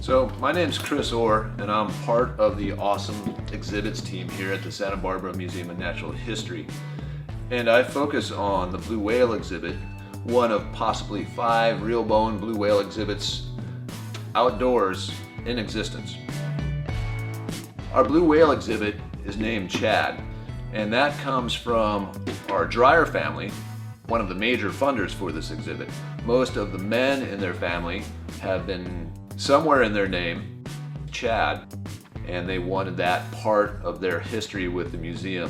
So my name's Chris Orr, and I'm part of the awesome exhibits team here at the Santa Barbara Museum of Natural History. And I focus on the blue whale exhibit, one of possibly 5 real bone blue whale exhibits outdoors in existence. Our blue whale exhibit is named Chad, and that comes from our Dreyer family, one of the major funders for this exhibit. Most of the men in their family have been somewhere in their name Chad, and they wanted that part of their history with the museum.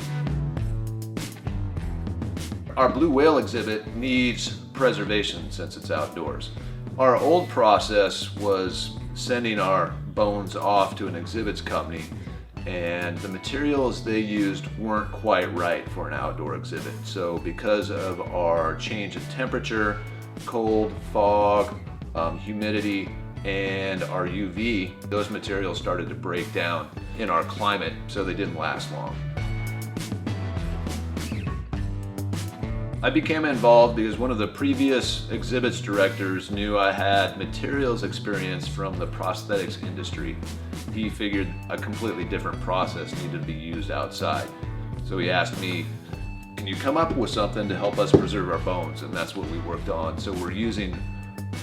Our blue whale exhibit needs preservation since it's outdoors. Our old process was sending our bones off to an exhibits company, and the materials they used weren't quite right for an outdoor exhibit. So because of our change in temperature, cold, fog, humidity, and our UV, those materials started to break down in our climate, so they didn't last long. I became involved because one of the previous exhibits directors knew I had materials experience from the prosthetics industry. He figured a completely different process needed to be used outside. So he asked me, can you come up with something to help us preserve our bones? And that's what we worked on. So we're using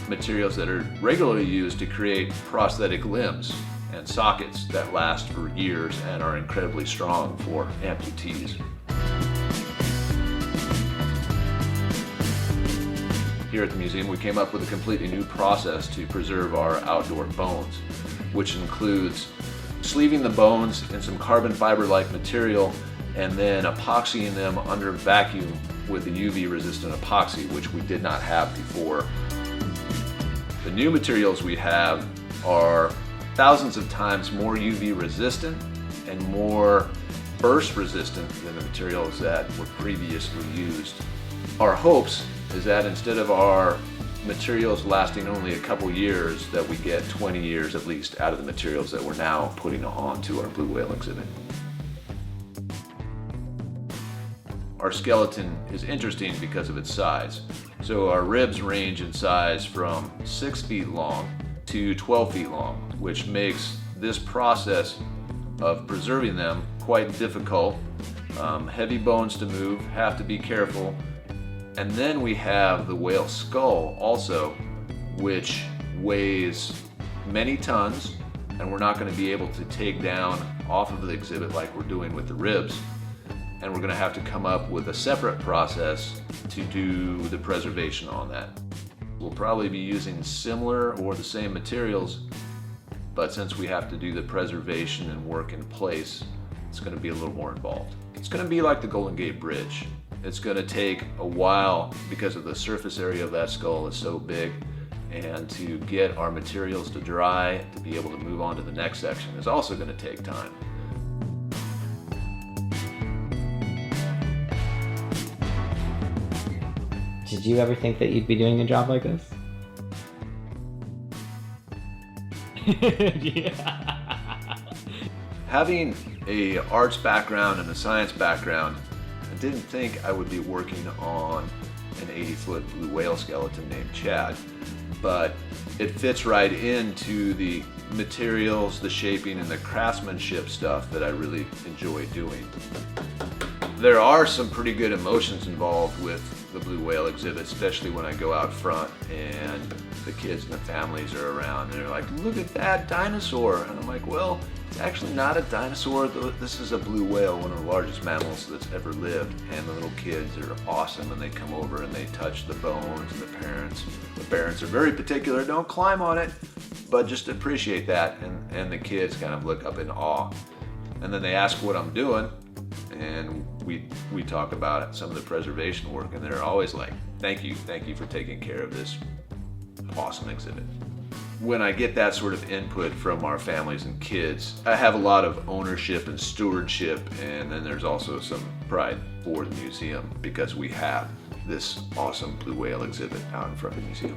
materials that are regularly used to create prosthetic limbs and sockets that last for years and are incredibly strong for amputees. Here at the museum, we came up with a completely new process to preserve our outdoor bones, which includes sleeving the bones in some carbon fiber-like material and then epoxying them under vacuum with a UV-resistant epoxy, which we did not have before. The new materials we have are thousands of times more UV resistant and more burst resistant than the materials that were previously used. Our hopes is that instead of our materials lasting only a couple years, that we get 20 years at least out of the materials that we're now putting onto our blue whale exhibit. Our skeleton is interesting because of its size. So our ribs range in size from 6 feet long to 12 feet long, which makes this process of preserving them quite difficult. Heavy bones to move, have to be careful. And then we have the whale skull also, which weighs many tons, and we're not going to be able to take down off of the exhibit like we're doing with the ribs. And we're going to have to come up with a separate process to do the preservation on that. We'll probably be using similar or the same materials, but since we have to do the preservation and work in place, it's going to be a little more involved. It's going to be like the Golden Gate Bridge. It's going to take a while because of the surface area of that skull is so big, and to get our materials to dry to be able to move on to the next section is also going to take time. Did you ever think that you'd be doing a job like this? Yeah. Having an arts background and a science background, I didn't think I would be working on an 80-foot blue whale skeleton named Chad, but it fits right into the materials, the shaping, and the craftsmanship stuff that I really enjoy doing. There are some pretty good emotions involved with the blue whale exhibit, especially when I go out front and the kids and the families are around and they're like, look at that dinosaur. And I'm like, well, it's actually not a dinosaur. This is a blue whale, one of the largest mammals that's ever lived. And the little kids are awesome, and they come over and they touch the bones, and the parents are very particular. Don't climb on it, but just appreciate that. And the kids kind of look up in awe. And then they ask what I'm doing, and we talk about some of the preservation work, and they're always like, thank you for taking care of this awesome exhibit. When I get that sort of input from our families and kids, I have a lot of ownership and stewardship, and then there's also some pride for the museum because we have this awesome blue whale exhibit out in front of the museum.